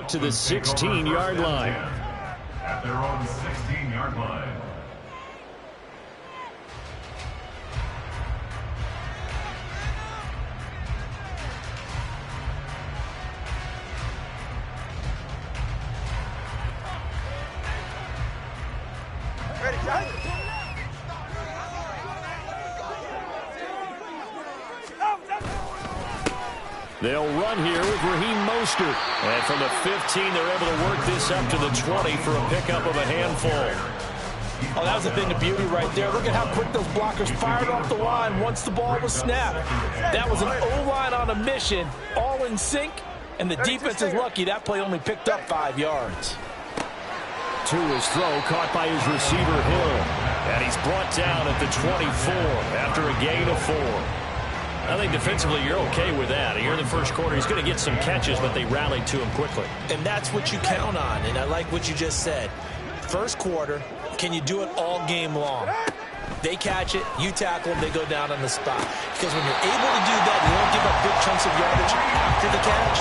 out to the 16-yard line. At their own 16-yard line. They'll run here with Raheem Mostert. And from the 15, they're able to work this up to the 20 for a pickup of a handful. Oh, that was a thing of beauty right there. Look at how quick those blockers fired off the line once the ball was snapped. That was an O-line on a mission, all in sync, and the defense is lucky that play only picked up 5 yards. To his throw, caught by his receiver, Hill. And he's brought down at the 24 after a gain of 4. I think defensively you're okay with that. Here in the first quarter, he's going to get some catches, but they rallied to him quickly. And that's what you count on, and I like what you just said. First quarter, can you do it all game long? They catch it, you tackle them, they go down on the spot. Because when you're able to do that, you don't give up big chunks of yardage after the catch.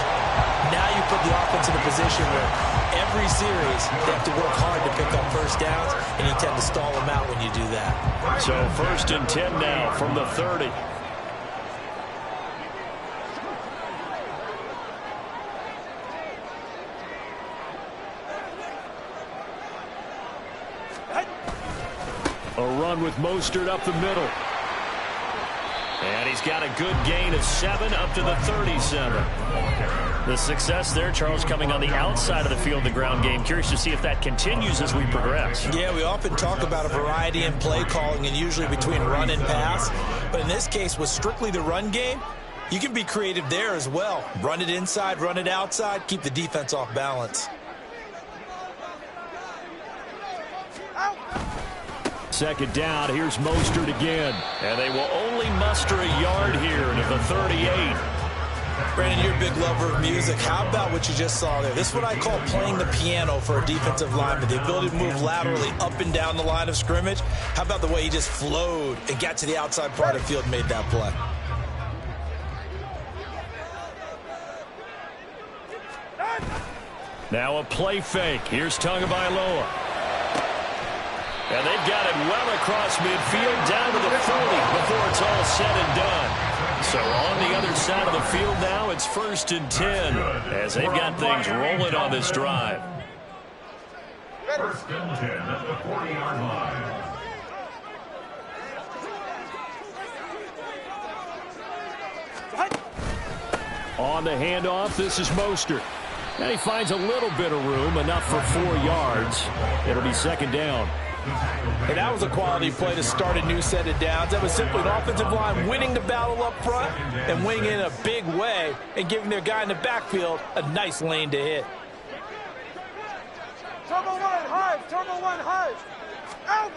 Now you put the offense in a position where every series they have to work hard to pick up first downs, and you tend to stall them out when you do that. So 1st and 10 now from the 30. A run with Mostert up the middle. And he's got a good gain of 7 up to the 37. The success there, Charles, coming on the outside of the field, the ground game. Curious to see if that continues as we progress. Yeah, we often talk about a variety in play calling and usually between run and pass. But in this case, with strictly the run game, you can be creative there as well. Run it inside, run it outside, keep the defense off balance. Second down, here's Mostert again. And they will only muster a yard here to the 38. Brandon, you're a big lover of music. How about what you just saw there? This is what I call playing the piano for a defensive lineman. The ability to move laterally up and down the line of scrimmage. How about the way he just flowed and got to the outside part of the field and made that play? Now a play fake. Here's Tagovailoa. And they've got it well across midfield, down to the 40 before it's all said and done. So on the other side of the field now, it's 1st and 10 as they've got things rolling on this drive. 1st and 10 at the 40-yard line. On the handoff, this is Mostert. And he finds a little bit of room, enough for 4 yards. It'll be 2nd down. And that was a quality play to start a new set of downs. That was simply an offensive line winning the battle up front and winning in a big way and giving their guy in the backfield a nice lane to hit. Turbo 1, high, turbo 1, high. Out.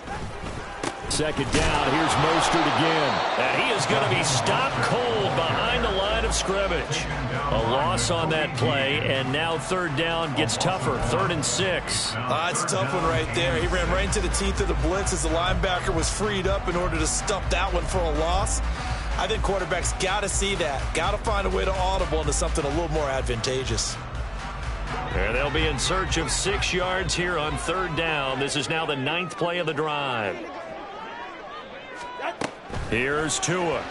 2nd down, here's Mostert again. And he is going to be stopped cold behind the line of scrimmage. A loss on that play, and now 3rd down gets tougher. 3rd and 6. It's a tough one right there. He ran right into the teeth of the blitz as the linebacker was freed up in order to stuff that one for a loss. I think quarterbacks got to see that. Got to find a way to audible into something a little more advantageous. And they'll be in search of 6 yards here on 3rd down. This is now the 9th play of the drive. Here's Tua.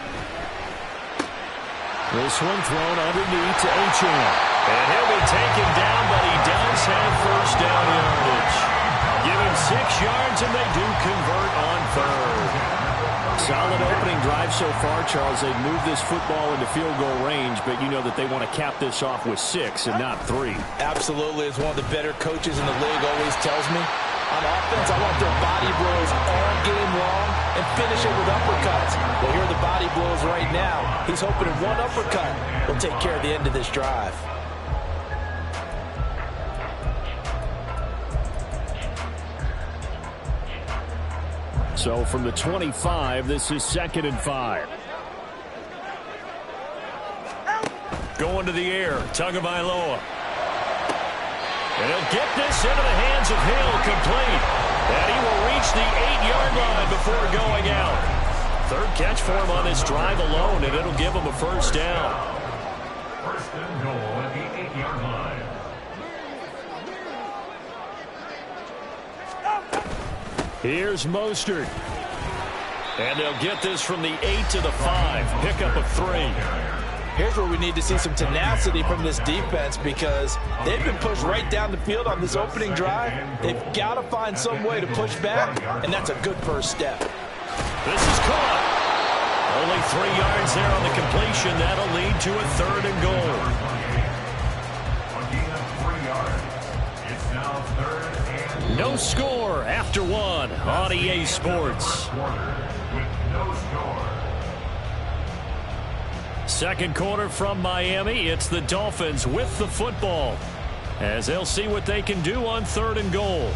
This one thrown underneath to Achane. And he'll be taken down, but he does have 1st down yardage. Give him 6 yards, and they do convert on 3rd. Solid opening drive so far, Charles. They've moved this football into field goal range, but you know that they want to cap this off with 6 and not 3. Absolutely. As one of the better coaches in the league always tells me, on offense, I want their body blows all game long and finish it with uppercuts. Well, here are the body blows right now. He's hoping in one uppercut will take care of the end of this drive. So from the 25, this is 2nd and 5. Going to the air, Tagovailoa. And he'll get this into the hands of Hill, complete. And he will reach the 8-yard line before going out. 3rd catch for him on this drive alone, and it'll give him a 1st down. 1st and goal at the 8-yard line. Here's Mostert. And they'll get this from the 8 to the 5. Pickup of 3. Here's where we need to see some tenacity from this defense because they've been pushed right down the field on this opening drive. They've got to find some way to push back, and that's a good first step. This is caught. Only 3 yards there on the completion. That'll lead to a 3rd and goal. It's now 3rd and No score after 1 on EA Sports. with no score. Second quarter from Miami. It's the Dolphins with the football as they'll see what they can do on 3rd and goal.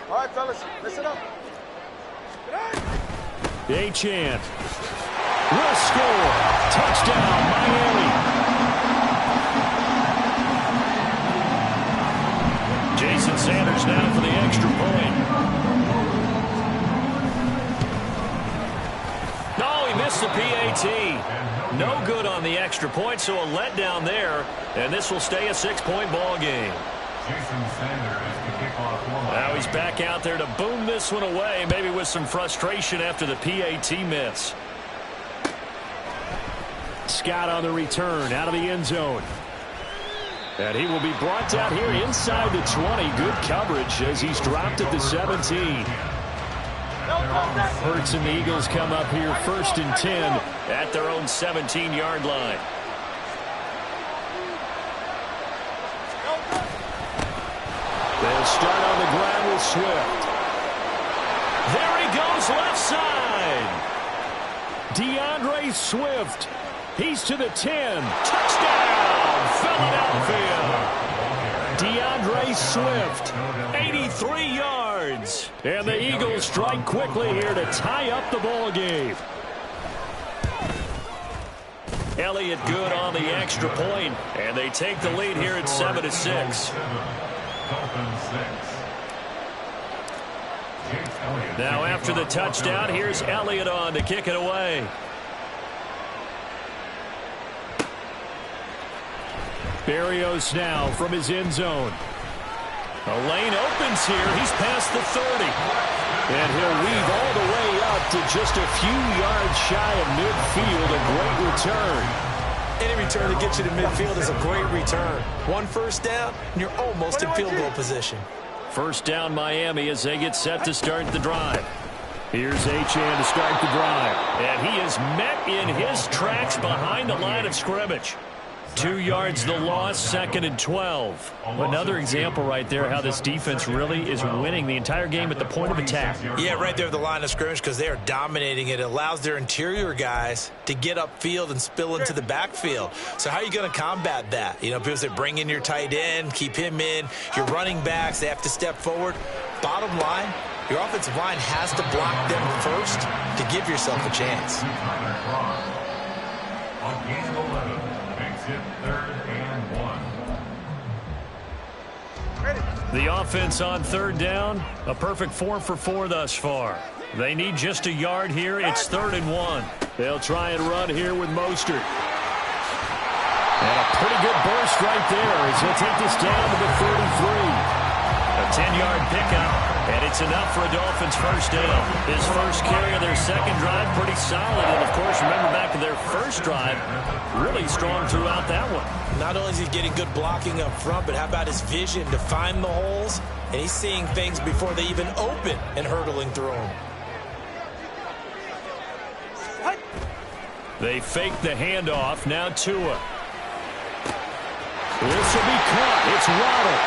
All right, fellas, listen up. Achane will score. Touchdown, Miami. Jason Sanders now for the extra point. No, he missed the PAT. No good on the extra point, so a letdown there. And this will stay a 6-point ball game. Jason Sanders is the kickoff. Now he's back out there to boom this one away, maybe with some frustration after the PAT miss. Scott on the return out of the end zone. And he will be brought down here inside the 20. Good coverage as he's dropped at the 17. Hurts and the Eagles come up here 1st and 10 at their own 17-yard line. They'll start on the ground with Swift. There he goes left side. DeAndre Swift. He's to the 10. Touchdown, Philadelphia. DeAndre Swift, 83 yards. And the Eagles strike quickly here to tie up the ball game. Elliott good on the extra point, and they take the lead here at 7-6. Now after the touchdown, here's Elliott on to kick it away. Berrios now from his end zone. A lane opens here. He's past the 30. And he'll weave all the way up to just a few yards shy of midfield. A great return. Any return that gets you to midfield is a great return. 1 first down, and you're almost in field goal position. First down Miami as they get set to start the drive. Here's Achane to start the drive. And he is met in his tracks behind the line of scrimmage. 2 yards the loss, 2nd and 12. Another example right there how this defense really is winning the entire game at the point of attack. Yeah, right there at the line of scrimmage because they are dominating it. It allows their interior guys to get upfield and spill into the backfield. So how are you going to combat that? You know, people say bring in your tight end, keep him in. Your running backs, they have to step forward. Bottom line, your offensive line has to block them first to give yourself a chance. On game 11. It 3rd and 1. The offense on 3rd down, a perfect 4 for 4 thus far. They need just a yard here. It's 3rd and 1. They'll try and run here with Mostert. And a pretty good burst right there as he'll take this down to the 33. A 10-yard pickup, and it's enough for a Dolphins first down. His first carry of their second drive, pretty solid. And, of course, remember back to their first drive, really strong throughout that one. Not only is he getting good blocking up front, but how about his vision to find the holes? And he's seeing things before they even open and hurdling through them. They fake the handoff. Now Tua. This will be caught. It's Waddle.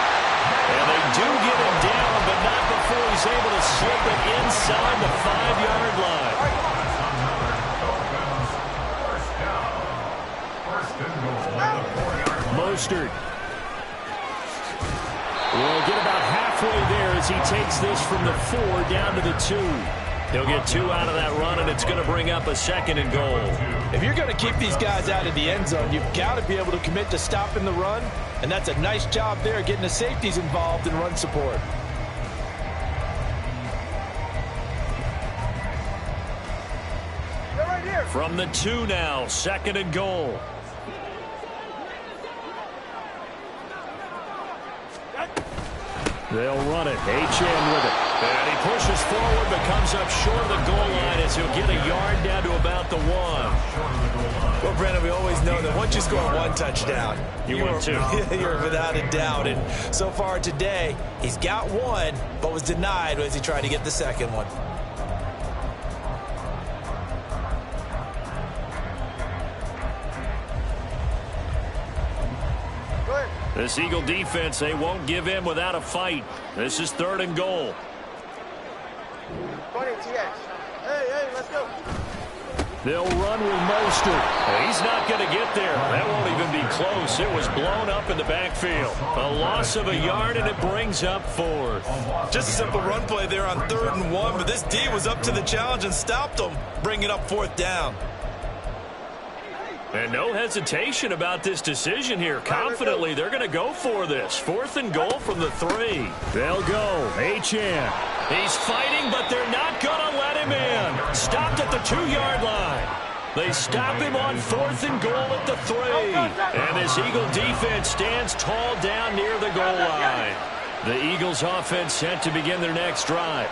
And they do get him down, but not before he's able to slip it inside the 5-yard line. Mostert will get about halfway there as he takes this from the 4 down to the 2. He'll get 2 out of that run, and it's going to bring up a 2nd and goal. If you're going to keep these guys out of the end zone, you've got to be able to commit to stopping the run, and that's a nice job there getting the safeties involved in run support. From the 2 now, 2nd and goal. They'll run it. Achane with it. And he pushes forward but comes up short of the goal line as he'll get a yard down to about the 1. Well, Brandon, we always know that once you score 1 touchdown, you're without a doubt. And so far today, he's got 1, but was denied as he tried to get the 2nd one. This Eagle defense, they won't give in without a fight. This is 3rd and goal. Hey, let's go. They'll run with Mostert. He's not going to get there. That won't even be close. It was blown up in the backfield. A loss of a yard, and it brings up 4th. Just a simple run play there on 3rd and 1, but this D was up to the challenge and stopped them, bringing up 4th down. And no hesitation about this decision here. Confidently, they're going to go for this. 4th and goal from the 3. They'll go. Achane. He's fighting, but they're not going to let him in. Stopped at the 2-yard line. They stop him on 4th and goal at the 3. And this Eagle defense stands tall down near the goal line. The Eagles offense set to begin their next drive.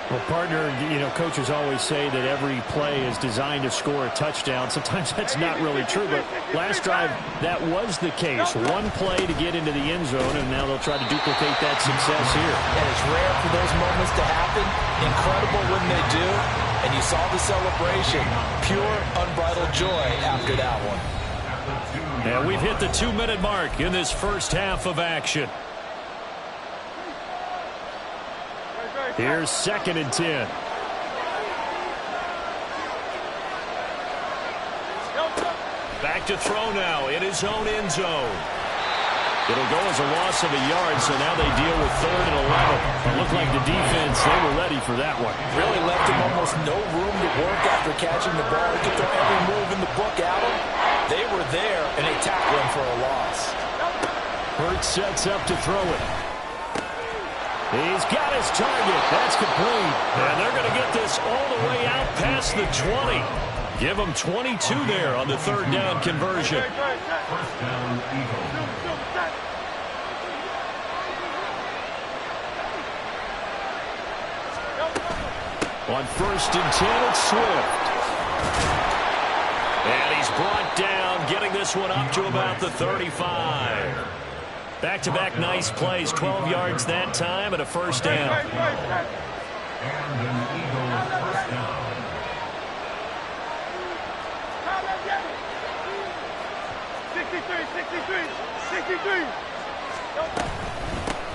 Well, partner, coaches always say that every play is designed to score a touchdown. Sometimes that's not really true, but last drive, that was the case. 1 play to get into the end zone, and now they'll try to duplicate that success here. And it's rare for those moments to happen. Incredible when they do. And you saw the celebration. Pure, unbridled joy after that one. And we've hit the 2-minute mark in this first half of action. Here's 2nd and 10. Back to throw now in his own end zone. It'll go as a loss of a yard, so now they deal with 3rd and 11. It looked like the defense, they were ready for that one. Really left him almost no room to work after catching the ball. He could throw every move in the book at him. They were there, and they tackled him for a loss. Hurts sets up to throw it. He's got his target. That's complete. And they're going to get this all the way out past the 20. Give them 22 there on the 3rd down conversion. First down, Eagles. On 1st and 10, it's Swift. And he's brought down, getting this one up to about the 35. Back-to-back nice plays, 12 yards that time and a first down. And an Eagle first down.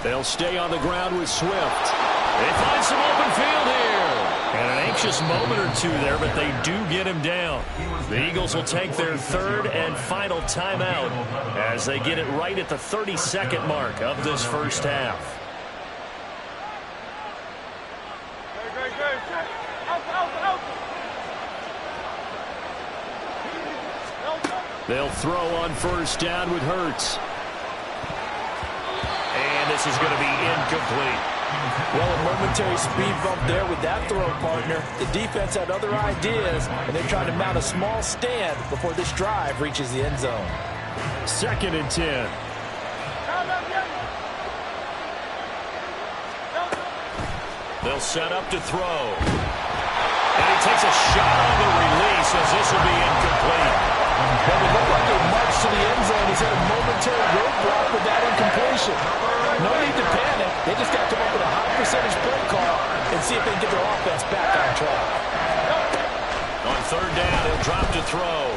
They'll stay on the ground with Swift. They find some open field here. And an anxious moment or two there, but they do get him down. The Eagles will take their 3rd and final timeout as they get it right at the 32nd mark of this first half. They'll throw on 1st down with Hurts. And this is going to be incomplete. Well, a momentary speed bump there with that throw, partner. The defense had other ideas, and they're trying to mount a small stand before this drive reaches the end zone. 2nd and 10. They'll set up to throw. And he takes a shot on the release as this will be incomplete. Well, it looked like they marched to the end zone. He's had a momentary roadblock with that incompletion. No need to panic. They just got to come up with a high percentage play call and see if they can get their offense back on track. On 3rd down, he'll drop to throw.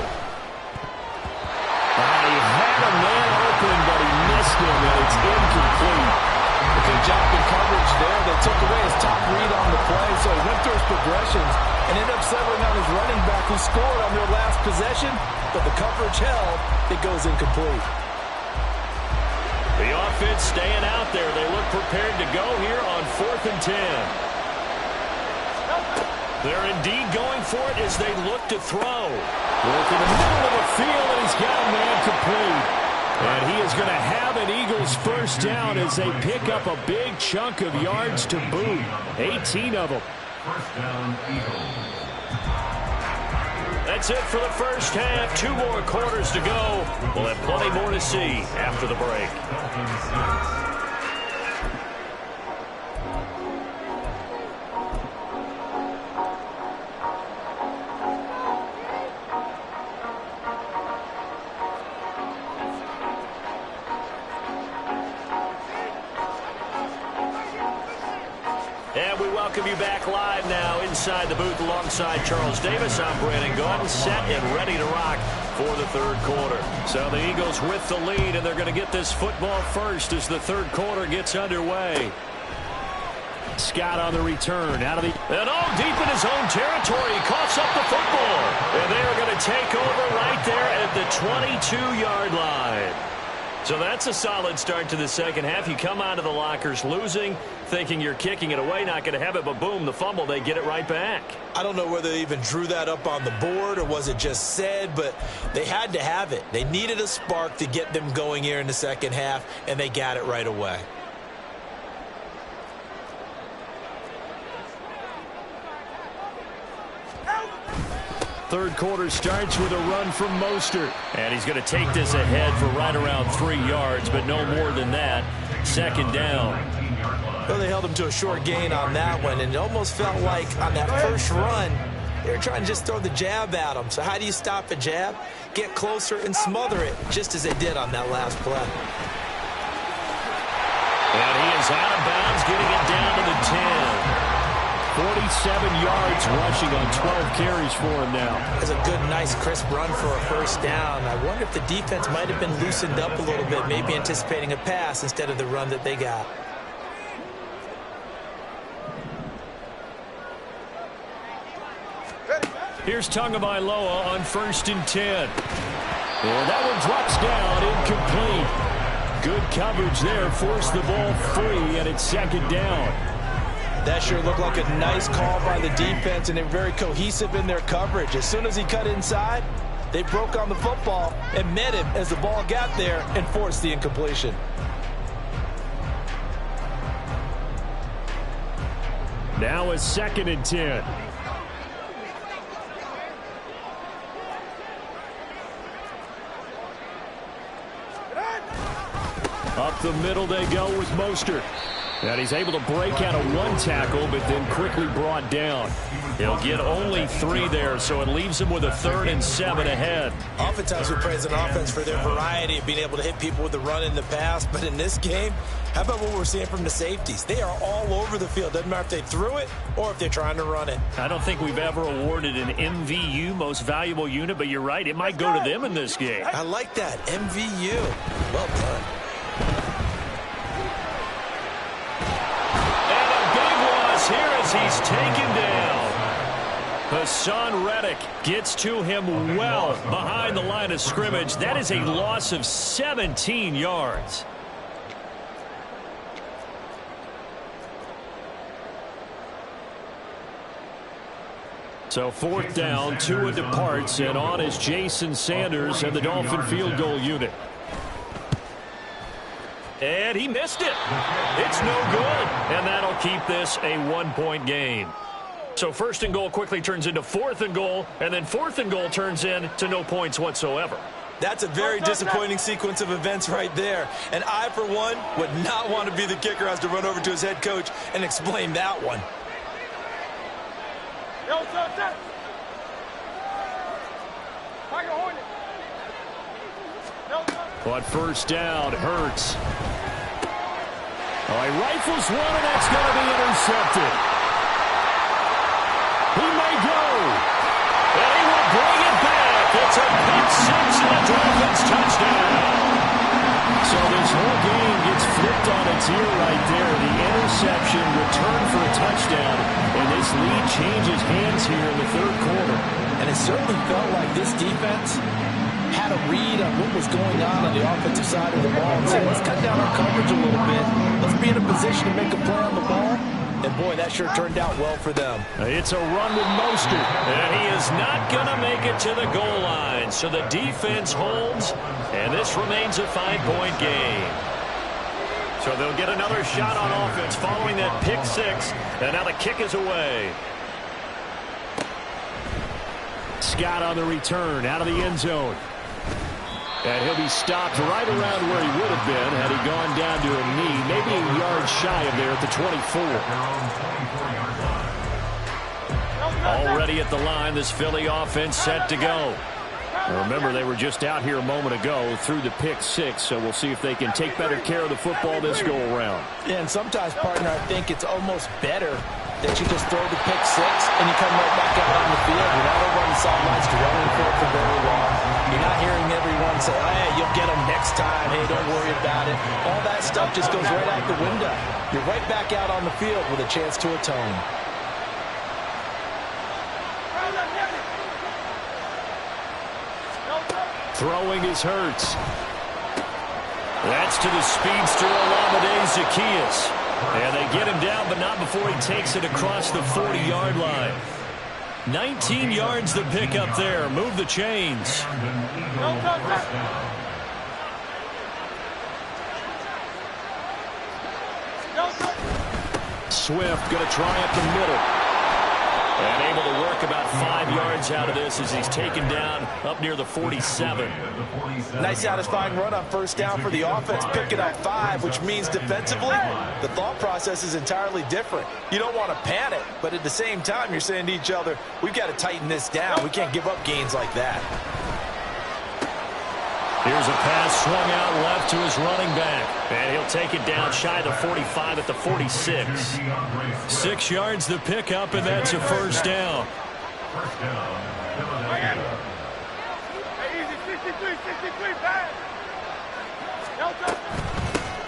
He had a man open, but he missed him, and it's incomplete. A good job in coverage there. They took away his top read on the play, so he went through his progressions and ended up settling on his running back who scored on their last possession, but the coverage held. It goes incomplete. The offense staying out there. They look prepared to go here on 4th and 10. They're indeed going for it as they look to throw. Look in the middle of the field, and he's got a man complete. And he is going to have an Eagles first down as they pick up a big chunk of yards to boot. 18 of them. First down, Eagles. They That's it for the first half. 2 more quarters to go. We'll have plenty more to see after the break. And we welcome you back live now inside the booth alongside Charles Davis. I'm Brandon Gaudin, set and ready to rock for the third quarter. So the Eagles with the lead, and they're going to get this football first as the third quarter gets underway. Scott on the return. Out of the and all deep in his own territory. He coughs up the football. And they are going to take over right there at the 22-yard line. So that's a solid start to the second half. You come out of the lockers losing, thinking you're kicking it away, not going to have it, but boom, the fumble, they get it right back. I don't know whether they even drew that up on the board or was it just said, but they had to have it. They needed a spark to get them going here in the second half, and they got it right away. Third quarter starts with a run from Mostert. And he's going to take this ahead for right around 3 yards, but no more than that. Second down. Well, they held him to a short gain on that one, and it almost felt like on that first run, they were trying to just throw the jab at him. So how do you stop a jab? Get closer and smother it, just as they did on that last play. And he is out of bounds, getting it down to the 10. 47 yards rushing on 12 carries for him now. That's a good, nice, crisp run for a first down. I wonder if the defense might have been loosened up a little bit, maybe anticipating a pass instead of the run that they got. Here's Tagovailoa on 1st and 10. And that one drops down, incomplete. Good coverage there, forced the ball free, and it's second down. That sure looked like a nice call by the defense, and they're very cohesive in their coverage. As soon as he cut inside, they broke on the football and met him as the ball got there and forced the incompletion. Now it's 2nd and 10. Up the middle they go with Mostert. And he's able to break out of one tackle, but then quickly brought down. He'll get only 3 there, so it leaves him with a 3rd and 7 ahead. Oftentimes we praise an offense for their variety of being able to hit people with the run in the pass, but in this game, how about what we're seeing from the safeties? They are all over the field. Doesn't matter if they threw it or if they're trying to run it. I don't think we've ever awarded an MVU, most valuable unit, but you're right, it might go to them in this game. I like that, MVU. Well done. Here as he's taken down. Hassan Reddick gets to him well behind the line of scrimmage. That is a loss of 17 yards. So 4th down, Tua departs, and on is Jason Sanders and the Dolphin field goal unit. And he missed it. It's no good. And that'll keep this a 1-point game. So 1st and goal quickly turns into 4th and goal, and then 4th and goal turns into no points whatsoever. That's a very disappointing sequence of events right there. And I, for one, would not want to be the kicker who has to run over to his head coach and explain that one. But 1st down, Hurts. Oh, he rifles one, and that's going to be intercepted. He may go. And he will bring it back. It's a pick 6 and a Dolphins touchdown. So this whole game gets flipped on its ear right there. The interception, return for a touchdown, and this lead changes hands here in the third quarter. And it certainly felt like this defense had a read on what was going on the offensive side of the ball and said, let's cut down our coverage a little bit. Let's be in a position to make a play on the ball. And, boy, that sure turned out well for them. It's a run with Mostert. And he is not going to make it to the goal line. So the defense holds, and this remains a 5-point game. So they'll get another shot on offense following that pick 6. And now the kick is away. Scott on the return out of the end zone. And he'll be stopped right around where he would have been had he gone down to a knee, maybe a yard shy of there at the 24. Already at the line, this Philly offense set to go. Remember, they were just out here a moment ago through the pick six, so we'll see if they can take better care of the football this go-around. Yeah, and sometimes, partner, I think it's almost better that you just throw the pick six and you come right back out on the field. You're not over on the sidelines dwelling for it for very long. You're not hearing everyone say, oh, hey, you'll get them next time. Hey, don't worry about it. All that stuff just goes right out the window. You're right back out on the field with a chance to atone. Throwing is Hurts. That's to the speedster Olamide Zaccheaus. And they get him down, but not before he takes it across the 40-yard line. 19 yards to pick up there. Move the chains. Swift going to try up the middle. And able to work about 5 yards out of this as he's taken down up near the 47. Nice satisfying run on first down for the offense, picking up 5, which means defensively, the thought process is entirely different. You don't want to panic, but at the same time, you're saying to each other, we've got to tighten this down. We can't give up gains like that. Here's a pass swung out left to his running back. And he'll take it down shy of the 45 at the 46. 6 yards to pick up, and that's a first down.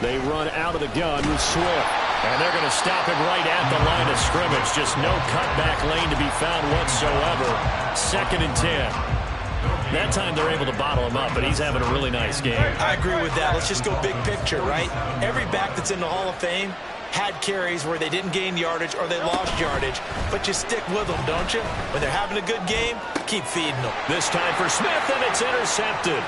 They run out of the gun with Swift. And they're going to stop him right at the line of scrimmage. Just no cutback lane to be found whatsoever. 2nd and 10. That time they're able to bottle him up, but he's having a really nice game. I agree with that. Let's just go big picture, right? Every back that's in the Hall of Fame had carries where they didn't gain yardage or they lost yardage, but you stick with them, don't you? When they're having a good game, keep feeding them. This time for Smith, and it's intercepted.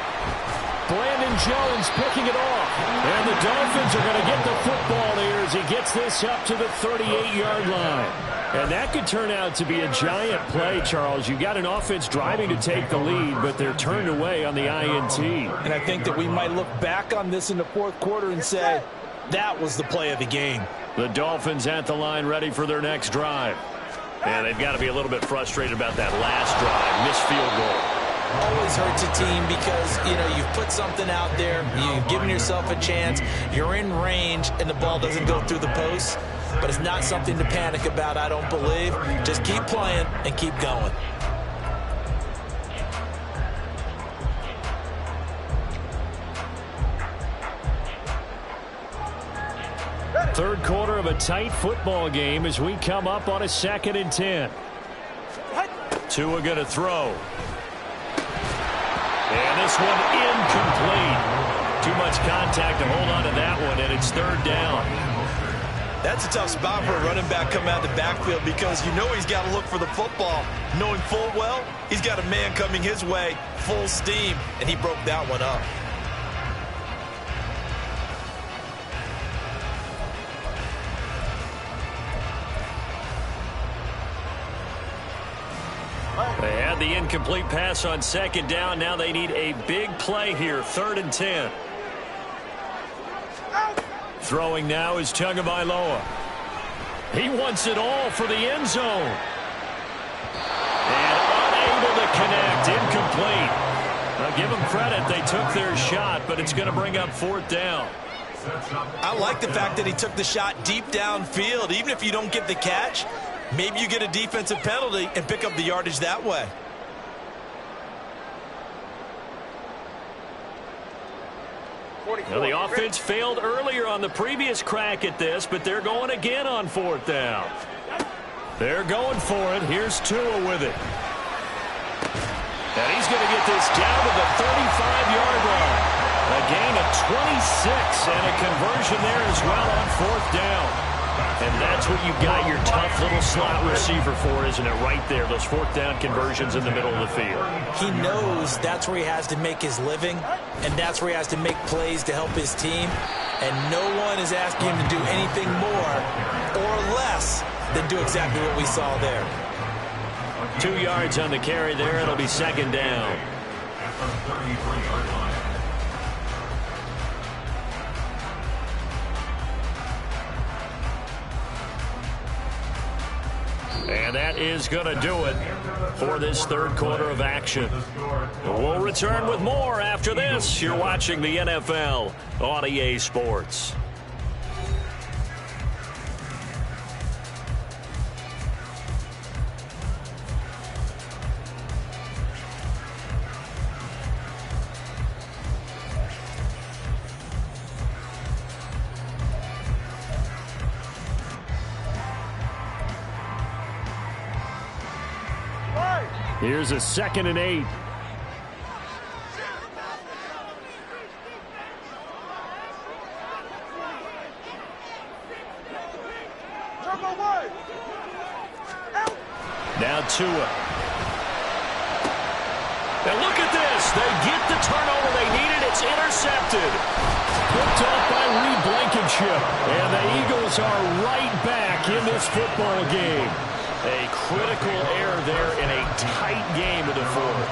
Brandon Jones picking it off. And the Dolphins are going to get the football here as he gets this up to the 38-yard line. And that could turn out to be a giant play, Charles. You got an offense driving to take the lead, but they're turned away on the INT. And I think that we might look back on this in the fourth quarter and say, that was the play of the game. The Dolphins at the line ready for their next drive. And they've got to be a little bit frustrated about that last drive. Missed field goal. Always hurts a team because, you know, you've put something out there, you've given yourself a chance, you're in range, and the ball doesn't go through the post. But it's not something to panic about, I don't believe. Just keep playing and keep going. Third quarter of a tight football game as we come up on a 2nd and 10. Tua going to throw. And this one incomplete. Too much contact to hold on to that one, and it's 3rd down. That's a tough spot for a running back coming out of the backfield because you know he's got to look for the football, knowing full well he's got a man coming his way, full steam, and he broke that one up. They had the incomplete pass on 2nd down. Now they need a big play here, 3rd and 10. Throwing now is Tagovailoa. He wants it all for the end zone. And unable to connect, incomplete. Now give them credit, they took their shot, but it's going to bring up 4th down. I like the fact that he took the shot deep downfield. Even if you don't get the catch, maybe you get a defensive penalty and pick up the yardage that way. Now the offense failed earlier on the previous crack at this, but they're going again on 4th down. They're going for it. Here's Tua with it. And he's going to get this down to the 35-yard line. A gain of 26 and a conversion there as well on 4th down. And that's what you've got your tough little slot receiver for, isn't it? Right there, those 4th down conversions in the middle of the field. He knows that's where he has to make his living, and that's where he has to make plays to help his team. And no one is asking him to do anything more or less than do exactly what we saw there. 2 yards on the carry there. It'll be second down. At the 33-yard line. And that is going to do it for this third quarter of action. We'll return with more after this. You're watching the NFL on EA Sports. Here's a 2nd and 8. Now Tua. Now look at this. They get the turnover they needed. It's intercepted. Picked off by Reed Blankenship. And the Eagles are right back in this football game. A critical error there in a tight game in the fourth.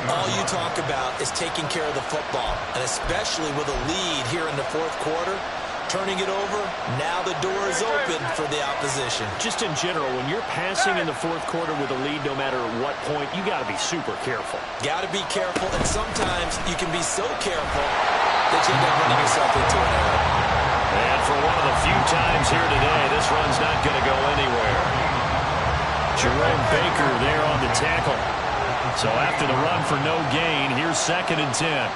All you talk about is taking care of the football, and especially with a lead here in the fourth quarter, turning it over, now the door is open for the opposition. Just in general, when you're passing in the fourth quarter with a lead, no matter what point, you got to be super careful. Got to be careful, and sometimes you can be so careful that you end up running yourself into an error. And for one of the few times here today, this run's not going to go anywhere. Jerome Baker there on the tackle. So after the run for no gain, here's 2nd and 10.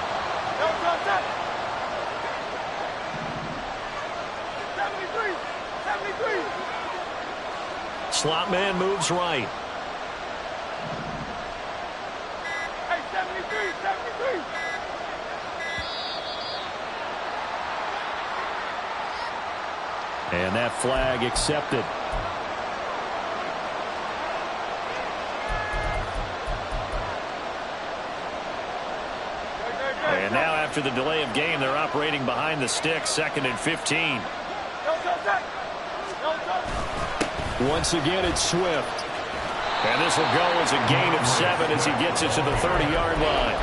Slot man moves right. Hey, 73, 73. And that flag accepted. And now after the delay of game, they're operating behind the sticks, 2nd and 15. Once again, it's Swift. And this will go as a gain of 7 as he gets it to the 30-yard line.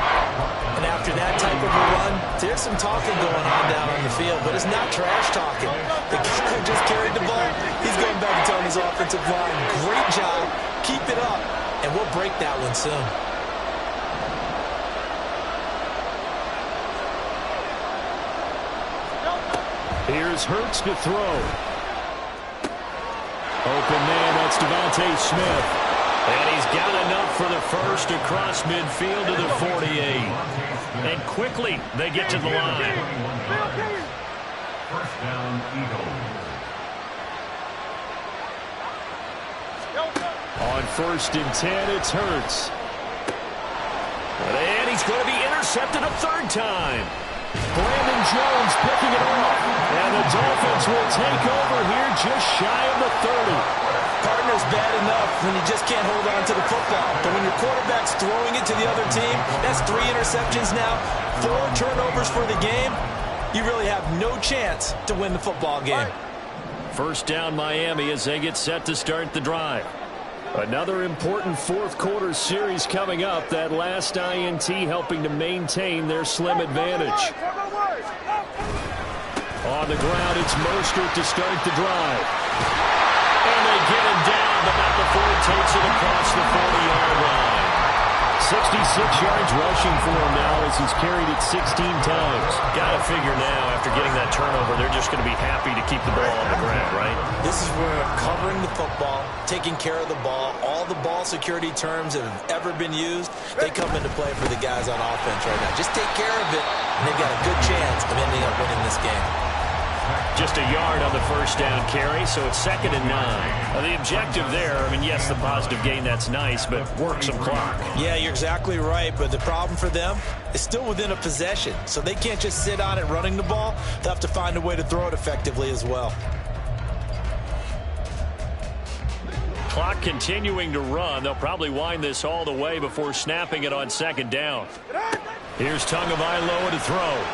And after that type of a run, there's some talking going on down on the field, but it's not trash talking. The guy who just carried the ball, he's going back and telling his offensive line, great job, keep it up, and we'll break that one soon. Here's Hurts to throw. Open man, that's Devontae Smith. And he's got enough for the first across midfield to the 48. And quickly, they get to the line. First down, Eagles. On 1st and 10, it's Hurts. And he's going to be intercepted a 3rd time. Brandon Jones picking it off. And the Dolphins will take over here just shy of the 30. Partner's bad enough when you just can't hold on to the football. But when your quarterback's throwing it to the other team, that's 3 interceptions now, 4 turnovers for the game. You really have no chance to win the football game. First down Miami as they get set to start the drive. Another important fourth quarter series coming up. That last INT helping to maintain their slim advantage. On the ground, it's Mostert to start the drive. And they get him down, but not before he takes it across the 40-yard line. 66 yards rushing for him now as he's carried it 16 times. Got to figure now, after getting that turnover, they're just going to be happy to keep the ball on the ground, right? This is where covering the football, taking care of the ball, all the ball security terms that have ever been used, they come into play for the guys on offense right now. Just take care of it, and they've got a good chance of ending up winning this game. Just a yard on the first down carry, so it's 2nd and 9. The objective there, I mean, yes, the positive gain, that's nice, but work some clock. Yeah, you're exactly right, but the problem for them is still within a possession, so they can't just sit on it running the ball. They'll have to find a way to throw it effectively as well. Clock continuing to run. They'll probably wind this all the way before snapping it on 2nd down. Here's Tagovailoa to throw.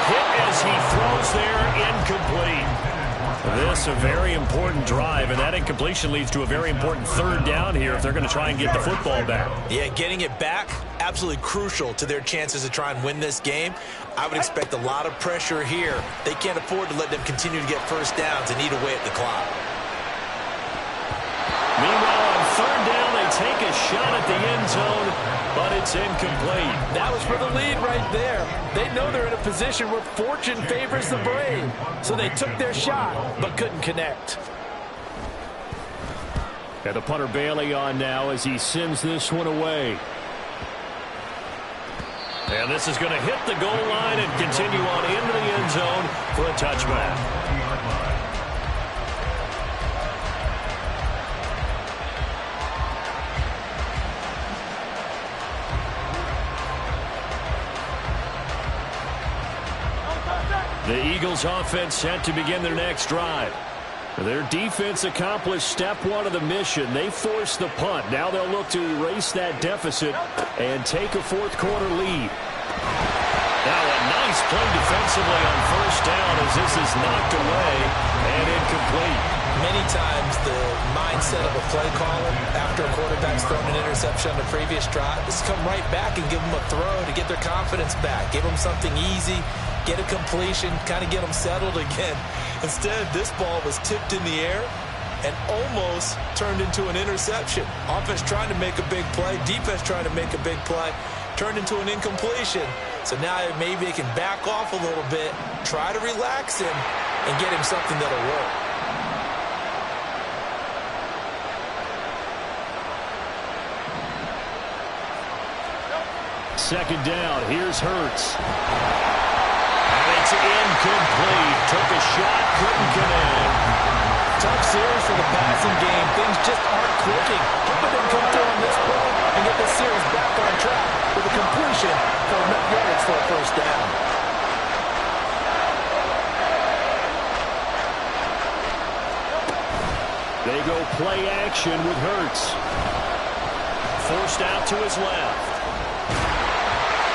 Hit as he throws there, incomplete. This a very important drive, and that incompletion leads to a very important third down here if they're going to try and get the football back. Yeah, getting it back, absolutely crucial to their chances to try and win this game. I would expect a lot of pressure here. They can't afford to let them continue to get first downs and eat away at the clock. Meanwhile, on third down, they take a shot at the end zone, but it's incomplete. That was for the lead right there. They know they're in a position where fortune favors the brave. So they took their shot, but couldn't connect. And the punter Bailey on now as he sends this one away. And this is going to hit the goal line and continue on into the end zone for a touchback. The Eagles offense set to begin their next drive. Their defense accomplished step one of the mission. They forced the punt. Now they'll look to erase that deficit and take a fourth quarter lead. Now a nice play defensively on first down as this is knocked away and incomplete. Many times the mindset of a play caller after a quarterback's thrown an interception on the previous drive is to come right back and give them a throw to get their confidence back. Give them something easy, get a completion, kind of get them settled again. Instead, this ball was tipped in the air and almost turned into an interception. Offense trying to make a big play, defense trying to make a big play, turned into an incompletion. So now maybe they can back off a little bit, try to relax him, and get him something that'll work. Second down, here's Hurts. And it's incomplete. Took a shot, couldn't connect. Tough series for the passing game. Things just aren't clicking. But then come through on this play and get this series back on track with a completion for enough yards for a first down. They go play action with Hurts. Forced out to his left.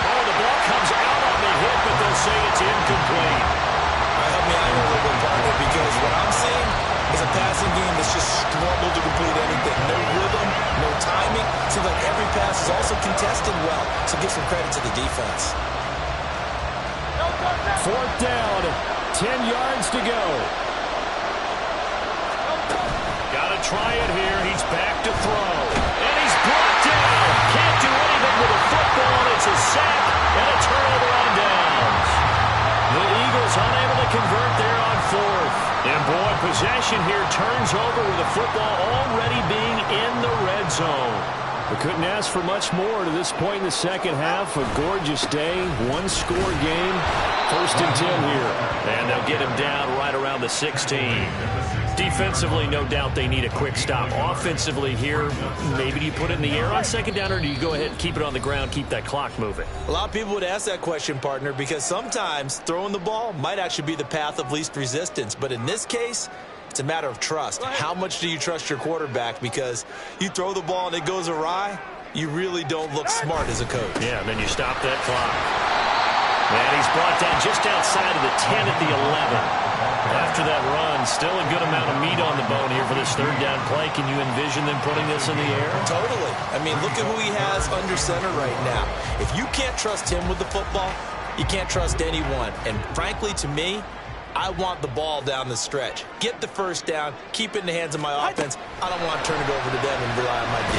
Oh, the ball comes out on the hit, but they'll say it's incomplete. Help me out a little bit, partner, because what I'm seeing is a passing game that's just struggled to complete anything. No rhythm, no timing. Seems like every pass is also contested well, so give some credit to the defense. Fourth down, 10 yards to go. Got to try it here. He's back to throw. And he's brought down. Can't do anything with a football. It's a sack and a turnover on downs. The Eagles unable to convert there on fourth. And boy, possession here turns over with the football already being in the red zone. We couldn't ask for much more to this point in the second half. A gorgeous day, one-score game. First and 10 here. And they'll get him down right around the 16. Defensively, no doubt they need a quick stop. Offensively here, maybe do you put it in the air on second down, or do you go ahead and keep it on the ground, keep that clock moving? A lot of people would ask that question, partner, because sometimes throwing the ball might actually be the path of least resistance. But in this case, it's a matter of trust. How much do you trust your quarterback? Because you throw the ball and it goes awry, you really don't look smart as a coach. Yeah, and then you stop that clock. And he's brought down just outside of the 10 at the 11. After that run, still a good amount of meat on the bone here for this third down play. Can you envision them putting this in the air? Totally. I mean, look at who he has under center right now. If you can't trust him with the football, you can't trust anyone. And frankly, to me, I want the ball down the stretch. Get the first down, keep it in the hands of my offense. I don't want to turn it over to them and rely on my D.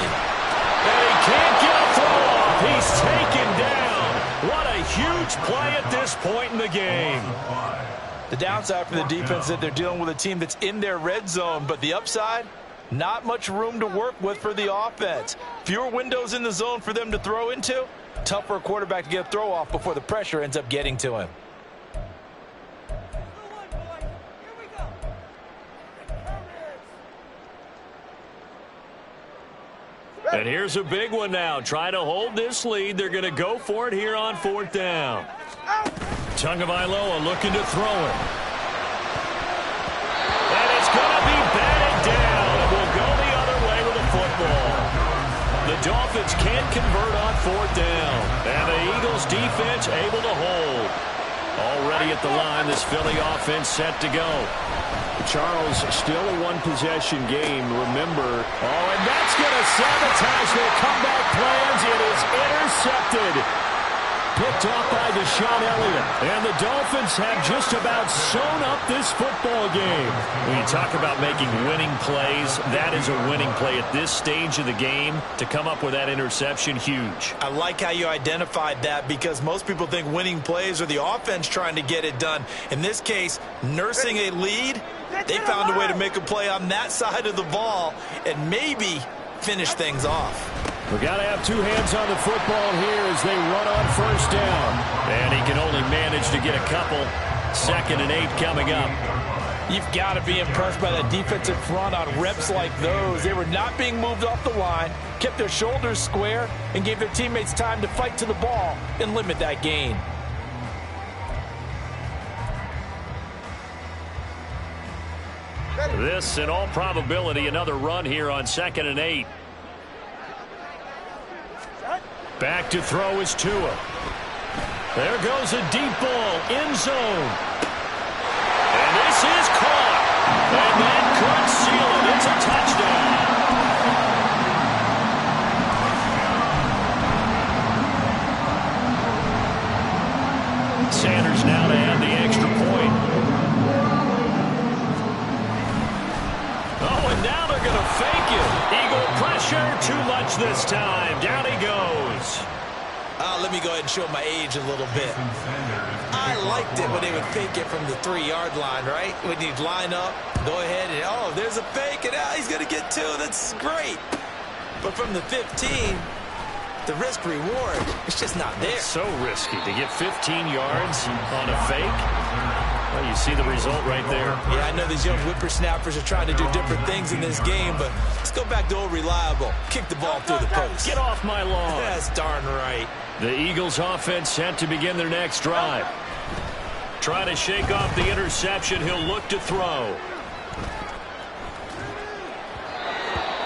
And he can't get a throw off. He's taken down. What a huge play at this point in the game. The downside for the defense is that they're dealing with a team that's in their red zone, but the upside, not much room to work with for the offense. Fewer windows in the zone for them to throw into. Tough for a quarterback to get a throw off before the pressure ends up getting to him. And here's a big one now. Try to hold this lead. They're going to go for it here on fourth down. Tagovailoa looking to throw it. And it's going to be batted down. And we'll go the other way with the football. The Dolphins can't convert on fourth down. And the Eagles defense able to hold. Already at the line, this Philly offense set to go. Charles, still a one-possession game. Remember, and that's going to sabotage their comeback plans. It is intercepted. Picked off by Deshaun Elliott. And the Dolphins have just about sewn up this football game. When you talk about making winning plays, that is a winning play at this stage of the game. To come up with that interception, huge. I like how you identified that, because most people think winning plays are the offense trying to get it done. In this case, nursing a lead, they found a way to make a play on that side of the ball and maybe finish things off. We've got to have two hands on the football here as they run on first down. And he can only manage to get a couple. 2nd and 8 coming up. You've got to be impressed by that defensive front on reps like those. They were not being moved off the line, kept their shoulders square, and gave their teammates time to fight to the ball and limit that gain. This, in all probability, another run here on 2nd and 8. Back to throw is Tua. There goes a deep ball, end zone. And this is caught. And that could seal it. It's a touchdown. Sanders now to add the extra point. Oh, and now they're going to fake it. Eagle pressure, too much this time. Down he goes. Let me go ahead and show my age a little bit. I liked it when they would fake it from the 3-yard line, right? When you'd line up, go ahead, and oh, there's a fake, and he's going to get 2. That's great. But from the 15, the risk-reward, it's just not there. It's so risky to get 15 yards on a fake. Well, you see the result right there. Yeah, I know these young whippersnappers are trying to do different things in this game, but let's go back to old reliable. Kick the ball through the post. Get off my lawn. That's darn right. The Eagles offense set to begin their next drive. Trying to shake off the interception. He'll look to throw.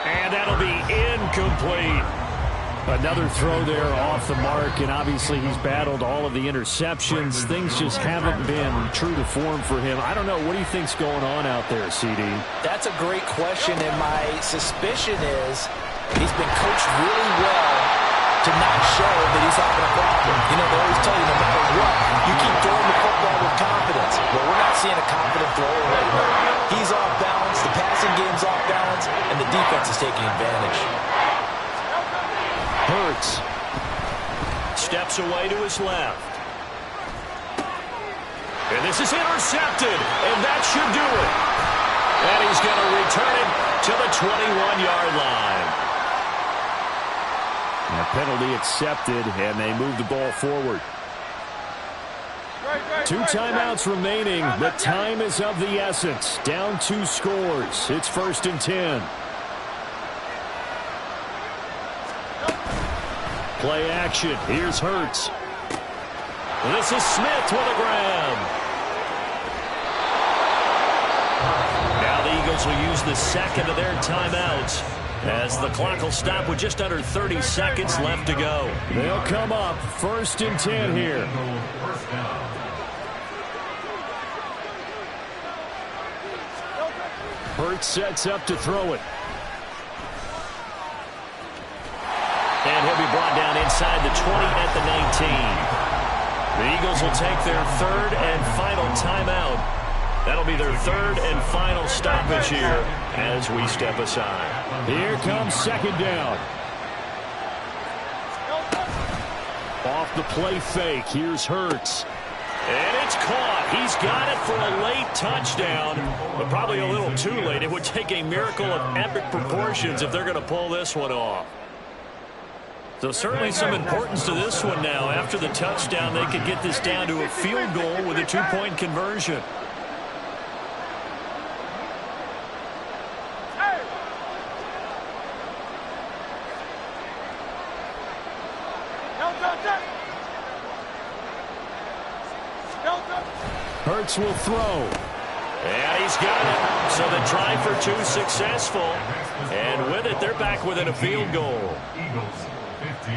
And that'll be incomplete. Another throw there off the mark, and obviously he's battled all of the interceptions. Things just haven't been true to form for him. I don't know. What do you think's going on out there, CD? That's a great question, and my suspicion is he's been coached really well to not show that he's having a problem. You know, they always tell you no matter what, you keep throwing the football with confidence. Well, we're not seeing a confident thrower right now. He's off balance, the passing game's off balance, and the defense is taking advantage. Hurts. Steps away to his left. And this is intercepted, and that should do it. And he's going to return it to the 21-yard line. And a penalty accepted, and they move the ball forward. 2 timeouts remaining. The time is of the essence. Down 2 scores. It's 1st and 10. Play action. Here's Hurts. This is Smith with a grab. Now the Eagles will use the second of their timeouts as the clock will stop with just under 30 seconds left to go. They'll come up 1st and 10 here. Hurts sets up to throw it. And he'll be brought down inside the 20 at the 19. The Eagles will take their 3rd and final timeout. That'll be their 3rd and final stoppage here as we step aside. Here comes 2nd down. Off the play fake. Here's Hurts. And it's caught. He's got it for a late touchdown, but probably a little too late. It would take a miracle of epic proportions if they're going to pull this one off. So certainly some importance to this one now. After the touchdown, they could get this down to a field goal with a 2-point conversion. Hurts will throw. And he's got it. So the try for 2 successful. And with it, they're back within a field goal. Eagles 15.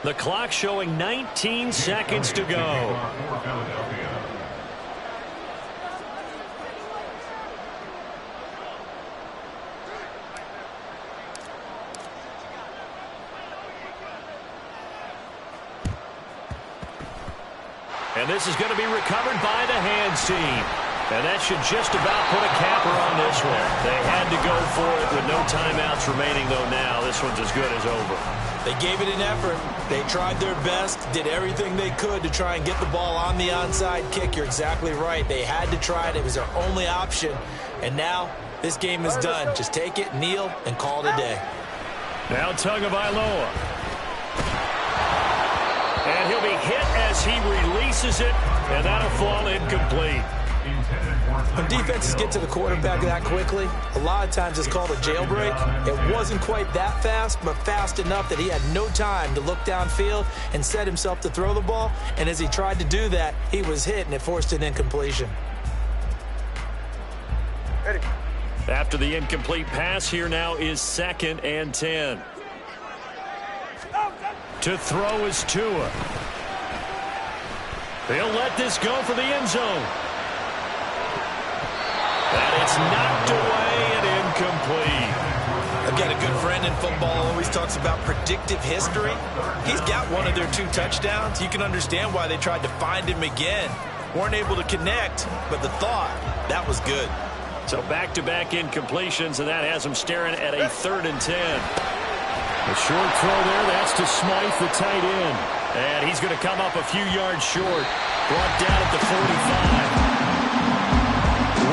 The clock showing 19 seconds to go. For Philadelphia. And this is going to be recovered by the hands team. And that should just about put a capper on this one. They had to go for it with no timeouts remaining, though now this one's as good as over. They gave it an effort. They tried their best, did everything they could to try and get the ball on the onside kick. You're exactly right. They had to try it. It was their only option. And now this game is done. Just take it, kneel, and call it a day. Now Tagovailoa. And he'll be hit as he releases it, and that'll fall incomplete. When defenses get to the quarterback that quickly, a lot of times it's called a jailbreak. It wasn't quite that fast, but fast enough that he had no time to look downfield and set himself to throw the ball. And as he tried to do that, he was hit, and it forced an incompletion. After the incomplete pass, here now is 2nd and 10. To throw is Tua. They'll let this go for the end zone. And it's knocked away and incomplete. I've got a good friend in football, always talks about predictive history. He's got one of their 2 touchdowns. You can understand why they tried to find him again. Weren't able to connect, but the thought, that was good. So back-to-back incompletions, and that has them staring at a 3rd and 10. The short throw there, that's to Smythe, the tight end. And he's going to come up a few yards short. Brought down at the 45.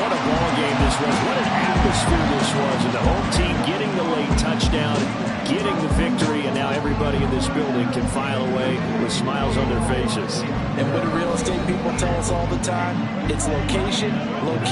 What a ball game this was. What an atmosphere this was. And the home team getting the late touchdown, getting the victory, and now everybody in this building can file away with smiles on their faces. And what do real estate people tell us all the time? It's location, location.